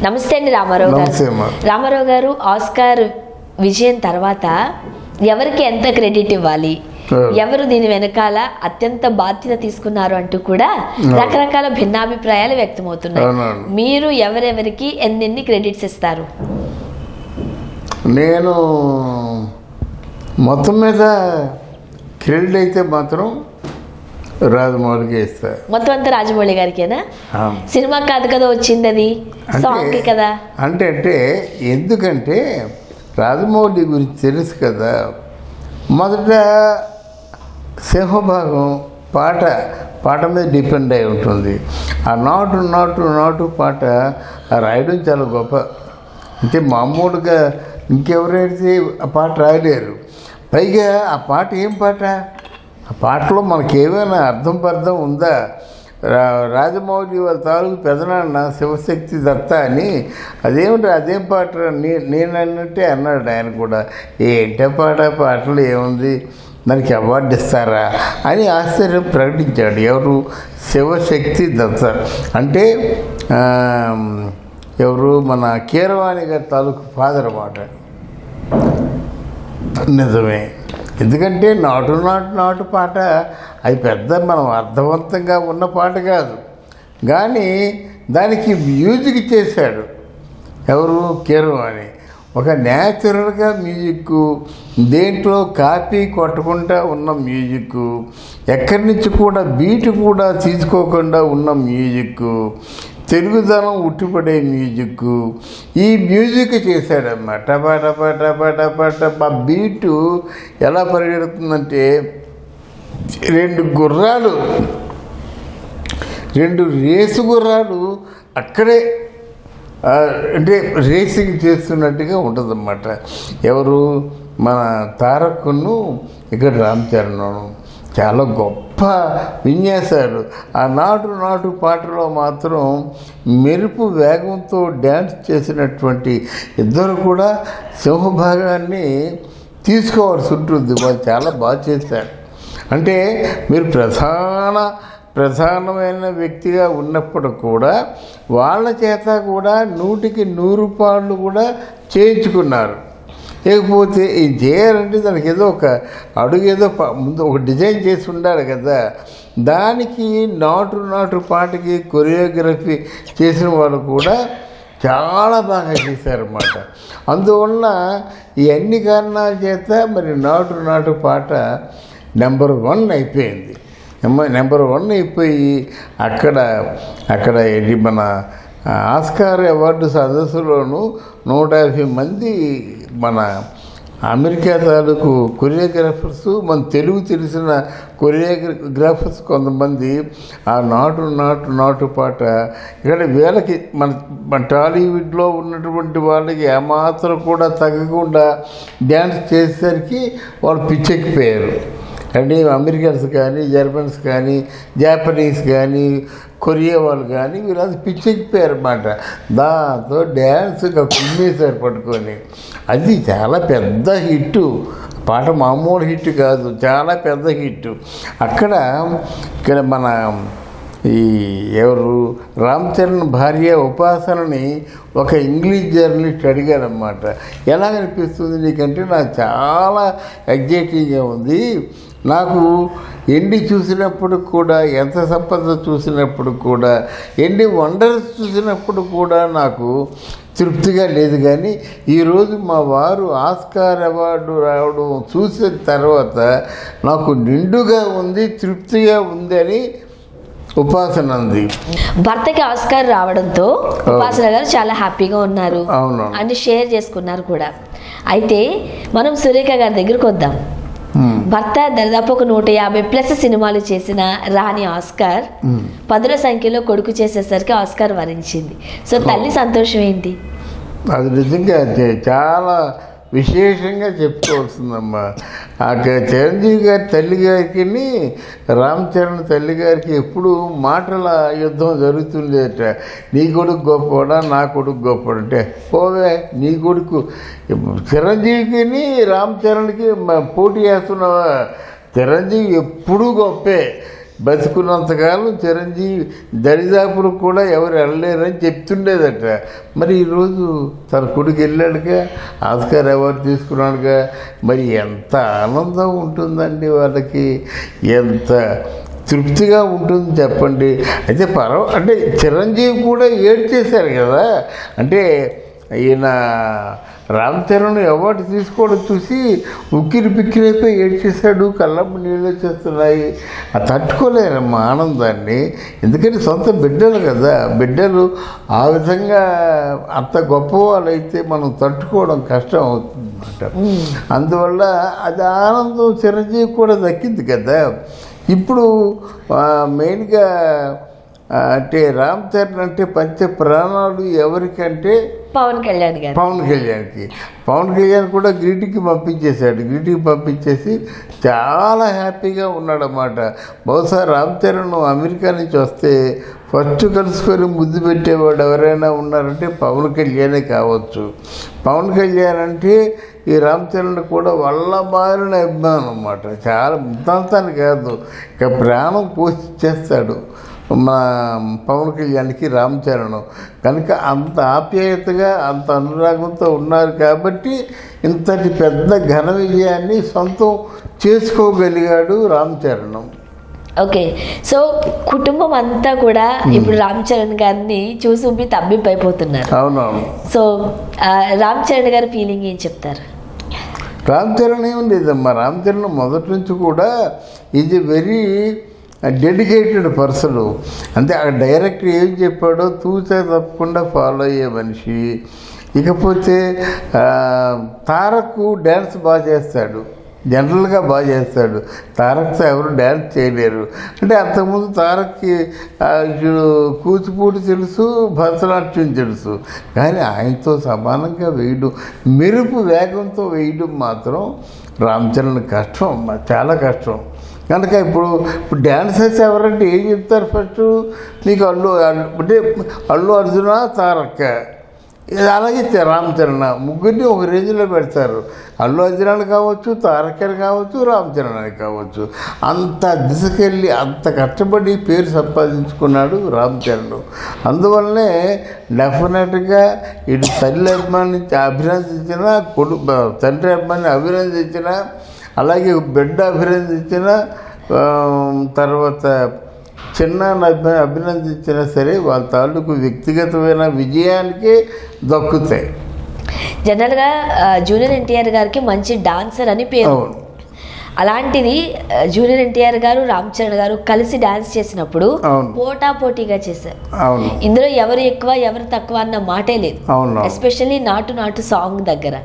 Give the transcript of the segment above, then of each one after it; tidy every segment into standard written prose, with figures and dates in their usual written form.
నమస్తే అండి రామారావు గారు. రామారావు గారు, ఆస్కార్ విజయం తర్వాత ఎవరికి ఎంత క్రెడిట్ ఇవ్వాలి, ఎవరు దీని వెనకాల అత్యంత బాధ్యత తీసుకున్నారు అంటూ కూడా రకరకాల భిన్నాభిప్రాయాలు వ్యక్తమవుతున్నాయి. మీరు ఎవరెవరికి ఎన్ని క్రెడిట్స్ ఇస్తారు? నేను మొత్తం మీద క్రెడిట్ అయితే మాత్రం రాజమౌళికి ఇస్తా. మొత్తం అంతా రాజమౌళి గారికేనా? సినిమా కాదు కదా వచ్చింది, అది సాంగ్ కదా. అంటే ఎందుకంటే రాజమౌళి గురించి తెలుసు కదా. మొదట సింహభాగం పాట మీద డిపెండ్ అయి ఉంటుంది. ఆ నాటు నాటు నాటు పాట రాయడం చాలా గొప్ప. అంటే మామూలుగా ఇంకెవరైతే ఆ పాట రాయలేరు. పైగా ఆ పాట ఏం పాట, ఆ పాటలో మనకేమైనా అర్థం ఉందా? రాజమౌళి వాళ్ళ తాలూకు పెదనాన్న శివశక్తి దత్త అని అదేమిటి అదేం పాట నేను అన్నట్టే అన్నాడు ఆయన కూడా. ఏంటే పాటలు ఏముంది, దానికి అవార్డు ఇస్తారా అని ఆశ్చర్యం ప్రకటించాడు. ఎవరు? శివశక్తి దత్త అంటే ఎవరు? మన కీరవాణి గారి తాలూకు ఫాదర్ మాట. నిజమే. ఎందుకంటే నాటు నాటు నాటు పాట అది పెద్ద మనం అర్థవంతంగా ఉన్న పాట కాదు, కానీ దానికి మ్యూజిక్ చేశాడు ఎవరు? కీరవాణి. ఒక న్యాచురల్గా మ్యూజిక్, దేంట్లో కాపీ కొట్టకుండా ఉన్న మ్యూజిక్, ఎక్కడి నుంచి కూడా బీట్ కూడా తీసుకోకుండా ఉన్న మ్యూజిక్, తెలుగుదనం ఉట్టిపడే మ్యూజిక్, ఈ మ్యూజిక్ చేశాడమ్మా. టపా టపా టపా టపా టపా. బీటు ఎలా పరిగెడుతుందంటే రెండు రేసు గుర్రాలు అక్కడే అంటే రేసింగ్ చేస్తున్నట్టుగా ఉంటుందన్నమాట. ఎవరు? మన తారక్ను ఇక్కడ రామ్ చరణ్ చాలా గొప్ప విన్యాసాలు. ఆ నాటు నాటు పాటలో మాత్రం మెరుపు వేగంతో డ్యాన్స్ చేసినటువంటి ఇద్దరు కూడా సింహభాగాన్ని తీసుకోవాల్సి ఉంటుంది. వాళ్ళు చాలా బాగా చేశారు. అంటే మీరు ప్రధానమైన వ్యక్తిగా ఉన్నప్పుడు కూడా వాళ్ళ చేత కూడా 100కి 100 పాళ్ళు కూడా చేయించుకున్నారు. లేకపోతే ఇది చేయాలంటే దానికి ఏదో ఒక అడుగు, ఏదో ముందు ఒక డిజైన్ చేసి ఉండాలి కదా. దానికి నాటు పాటకి కొరియోగ్రఫీ చేసిన వాళ్ళు కూడా చాలా బాగా చేశారన్నమాట. అందువల్ల ఈ అన్ని కారణాల చేత మరి నాటు పాట నెంబర్ 1 అయిపోయింది. నెంబర్ 1 అయిపోయి అక్కడ ఇది మన ఆస్కార్ అవార్డు సదస్సులోనూ 150 మంది మన అమెరికా తాలూకు కొరియోగ్రాఫర్స్, మన తెలుగు తెలిసిన కొరియోగ్రాఫర్స్ కొంతమంది ఆ నాటు పాట ఇక్కడ వీళ్ళకి మన టాలీవుడ్లో ఉన్నటువంటి వాళ్ళకి ఏమాత్రం కూడా తగ్గకుండా డ్యాన్స్ చేసేసరికి వాళ్ళు పిచ్చెక్కిపోయారు. అంటే అమెరికన్స్ కానీ, జర్మన్స్ కానీ, జాపనీస్ కానీ, కొరియా వాళ్ళు కానీ వీళ్ళంతా పిచ్చెక్కిపోయారు అన్నమాట. దాంతో డ్యాన్స్గా కుమ్మేశారు పట్టుకొని. అది చాలా పెద్ద హిట్టు పాట, మామూలు హిట్ కాదు, చాలా పెద్ద హిట్. ఇక్కడ మన ఈ ఎవరు? రామ్ చరణ్ భార్య ఉపాసనని ఒక ఇంగ్లీష్ జర్నలిస్ట్ అడిగారన్నమాట. ఎలా అనిపిస్తుంది నీకంటే నాకు చాలా ఎగ్జైటింగ్గా ఉంది. నాకు ఎండి చూసినప్పుడు కూడా, ఎంత సంపద చూసినప్పుడు కూడా, ఎండి వండర్స్ చూసినప్పుడు కూడా నాకు తృప్తిగా లేదు. కానీ ఈరోజు మా వారు ఆస్కార్ అవార్డు రావడం చూసిన తర్వాత నాకు నిండుగా ఉంది, తృప్తిగా ఉంది అని ఉపాసన అంది. భర్తకి ఆస్కార్ రావడంతో ఉపాసన గారు చాలా హ్యాపీగా ఉన్నారు అని షేర్ చేసుకున్నారు కూడా. అయితే మనం సురేఖ గారి దగ్గరికి వద్దాం. భర్త దాదాపు ఒక 150+ సినిమాలు చేసిన రాణి ఆస్కార్ 10ల సంఖ్యలో కొడుకు చేసేసరికి ఆస్కార్ వరించింది. సో తల్లి సంతోషం ఏంటి? అది నిజంగా చాలా విశేషంగా చెప్పుకోవాల్సిందమ్మా. ఆ చిరంజీవి గారి తల్లి గారికి, రామ్ చరణ్ తల్లి గారికి ఎప్పుడు మాటల యుద్ధం జరుగుతుండేట. నీ కొడుకు గొప్పవాడా, నా కొడుకు గొప్పవాడు అంటే, పోవే నీ కొడుకు. చిరంజీవికి రామ్ చరణ్కి పోటీ చేస్తున్నావా? చిరంజీవి ఎప్పుడూ గొప్పే. బతుకున్నంతకాలం చిరంజీవి దరిదాపులు కూడా ఎవరు వెళ్ళలేరని చెప్తుండేదట. మరి ఈరోజు తన కొడుకు వెళ్ళాడుగా, ఆస్కార్ అవార్డు తీసుకున్నాడుగా. మరి ఎంత ఆనందం ఉంటుందండి వాళ్ళకి, ఎంత తృప్తిగా ఉంటుంది చెప్పండి. అయితే అంటే చిరంజీవి కూడా ఏడ్చేశారు కదా. అంటే ఈయన రామ్ చరణ్ అవార్డు తీసుకోవడం చూసి ఉక్కిరి పిక్కిరైపోయి ఏడ్చేశాడు, కళ్ళమ్మ నీళ్ళు వచ్చేస్తున్నాయి. తట్టుకోలేరమ్మా ఆనందాన్ని. ఎందుకంటే సొంత బిడ్డలు కదా, బిడ్డలు ఆ విధంగా అంత గొప్పవాళ్ళు అయితే మనం తట్టుకోవడం కష్టం అవుతుందన్నమాట. అందువల్ల అది ఆనందం చిరంజీవి కూడా దక్కింది కదా. ఇప్పుడు మెయిన్గా అంటే రామ్ చరణ్ అంటే పంచ ప్రాణాలు ఎవరికంటే పవన్ కళ్యాణ్కి. పవన్ కళ్యాణ్ కూడా గ్రీటింగ్కి పంపించేశాడు. గ్రీటింగ్ పంపించేసి చాలా హ్యాపీగా ఉన్నాడన్నమాట. బహుశా రామ్ చరణ్ అమెరికా నుంచి వస్తే ఫస్ట్ కలుసుకొని ముద్దు పెట్టేవాడు ఎవరైనా ఉన్నారంటే పవన్ కళ్యాణే కావచ్చు. పవన్ కళ్యాణ్ అంటే ఈ రామ్ చరణ్ కూడా వల్ల మారిన అభిమానం అన్నమాట. చాలా ముద్దాంతాన్ని కాదు, ఇక ప్రాణం పోసి చేస్తాడు మా పవన్ కళ్యాణ్కి రామ్ చరణ్. కనుక అంత ఆప్యాయతగా అంత అనురాగంతో ఉన్నారు కాబట్టి ఇంతటి పెద్ద ఘన విజయాన్ని సొంతం చేసుకోగలిగాడు రామ్ చరణ్. ఓకే, సో కుటుంబం అంతా కూడా ఇప్పుడు రామ్ చరణ్ గారిని చూసి తబ్బిబ్బైపోతున్నారు. అవునవును. సో రామ్ చరణ్ గారి ఫీలింగ్ ఏం చెప్తారు? రామ్ చరణ్ ఏం లేదమ్మా, రామ్ చరణ్ మొదటి నుంచి కూడా is a very dedicated person. అంటే ఆ డైరెక్టర్ ఏం చెప్పాడో తూచా తప్పకుండా ఫాలో అయ్యే మనిషి. ఇకపోతే తారక్ డ్యాన్స్ బాగా చేస్తాడు, జనరల్గా బాగా చేస్తాడు. తారక్తో ఎవరు డ్యాన్స్ చేయలేరు. అంటే అంతకుముందు తారక్కి కూచిపూడి తెలుసు, భరతనాట్యం తెలుసు, కానీ ఆయనతో సమానంగా వేయడం, మెరుపు వేగంతో వేయడం మాత్రం రామ్ చరణ్ కష్టం, చాలా కష్టం. కనుక ఇప్పుడు డ్యాన్సర్స్ ఎవరంటే ఏం చెప్తారు? ఫస్ట్ నీకు అంటే అల్లు అర్జున, తారక్, అలాగే రామ్ చరణ్, ముగ్గురిని ఒక రేంజ్లో పెడతారు. అల్లు అర్జున్ కావచ్చు, తారక్ అని కావచ్చు, రామ్ చరణ్ అని కావచ్చు. అంత దిశకెళ్ళి అంత కష్టపడి పేరు సంపాదించుకున్నాడు రామ్ చరణ్. అందువల్లనే డెఫినెట్గా ఇటు తల్లి అభిమానించి అభినందించిన, తండ్రి అభిమాని అభినందించిన, అలాగే బిడ్డ అభినందించిన, తర్వాత చిన్న అభినందించినా సరే వాళ్ళ తాలూకు వ్యక్తిగతమైన విజయానికి దక్కుతాయి. జనరల్గా జూనియర్ ఎన్టీఆర్ గారికి మంచి డాన్సర్ అని పేరు. అలాంటిది జూనియర్ ఎన్టీఆర్ గారు, రామ్ చరణ్ గారు కలిసి డాన్స్ చేసినప్పుడు పోటాపోటీగా చేశారు. ఇందులో ఎవరు ఎక్కువ ఎవరు తక్కువ అన్న మాటే లేదు, ఎస్పెషల్లీ నాటు నాటు సాంగ్ దగ్గర.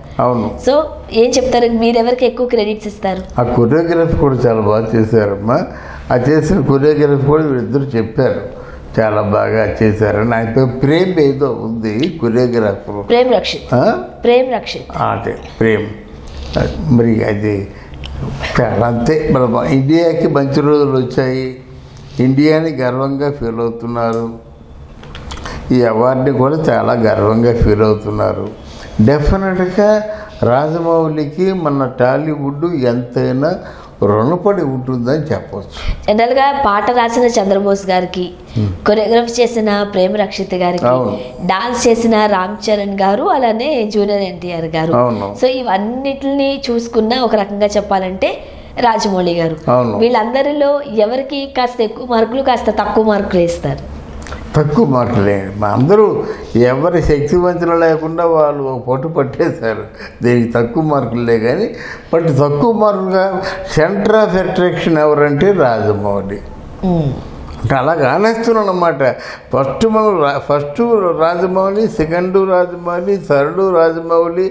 సో ఏం చెప్తారు, మీరెవరికి ఎక్కువ క్రెడిట్స్ ఇస్తారు? ఆ కొరియోగ్రఫీ కూడా చాలా బాగా చేశారమ్మా. ఆ చేసిన కొరియోగ్రఫీ కూడా వీళ్ళిద్దరు చెప్పారు, చాలా బాగా చేశారని. ఆయన ప్రేమ్ ఏదో ఉంది కొరియోగ్రాఫర్, ప్రేమ్ రక్షిత్ అదే ప్రేమ్. మరి అది చాలా అంతే. మన ఇండియాకి మంచి రోజులు వచ్చాయి, ఇండియాని గర్వంగా ఫీల్ అవుతున్నారు, ఈ అవార్డుని కూడా చాలా గర్వంగా ఫీల్ అవుతున్నారు. డెఫినెట్గా రాజమౌళికి మన టాలీవుడ్ ఎంతైనా రుణపడి ఉంటుందని చెప్పవచ్చు. జనరల్గా పాట రాసిన చంద్రబోస్ గారికి, కొరియోగ్రఫీ చేసిన ప్రేమ్ రక్షిత్ గారికి, డాన్స్ చేసిన రామ్ చరణ్ గారు, అలానే జూనియర్ ఎన్టీఆర్ గారు. సో ఇవన్నిటిని చూసుకున్న ఒక రకంగా చెప్పాలంటే రాజమౌళి గారు. వీళ్ళందరిలో ఎవరికి కాస్త ఎక్కువ మార్కులు, కాస్త తక్కువ మార్కులు ఇస్తారు? తక్కువ మార్కులే. అందరూ ఎవరి శక్తివంతులు లేకుండా వాళ్ళు ఒక పొట్టు పట్టేశారు, దీనికి తక్కువ మార్కులే. కానీ బట్ తక్కువ మార్కులుగా సెంటర్ ఆఫ్ అట్రాక్షన్ ఎవరంటే రాజమౌళి. అంటే అలా కానేస్తున్నాను అన్నమాట. First Rajamouli, second Rajamouli, third Rajamouli.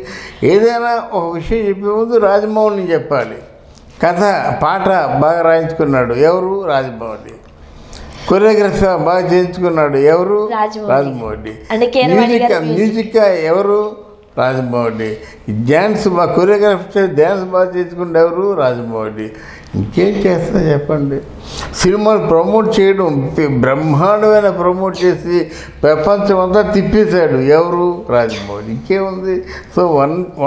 ఏదైనా ఒక విషయం చెప్పే ముందు రాజమౌళిని చెప్పాలి. కథ పాట బాగా రాయించుకున్నాడు ఎవరు? రాజమౌళి. కొరియోగ్రఫీ బాగా చేయించుకున్నాడు ఎవరు? రాజమౌళి. మ్యూజిక్ ఎవరు? రాజమౌళి. డ్యాన్స్ బాగా కొరియోగ్రఫీ డ్యాన్స్ బాగా చేయించుకున్నాడు ఎవరు? రాజమౌళి. ఇంకేం చేస్తా చెప్పండి. సినిమాలు ప్రమోట్ చేయడం, బ్రహ్మాండమైన ప్రమోట్ చేసి ప్రపంచం అంతా తిప్పేశాడు ఎవరు? రాజమౌళి. ఇంకేముంది? సో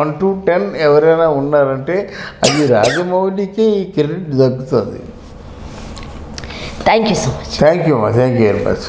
1 to 10 ఎవరైనా ఉన్నారంటే అది రాజమౌళికి ఈ క్రెడిట్ దక్కుతుంది. Thank you so much. Thank you very much.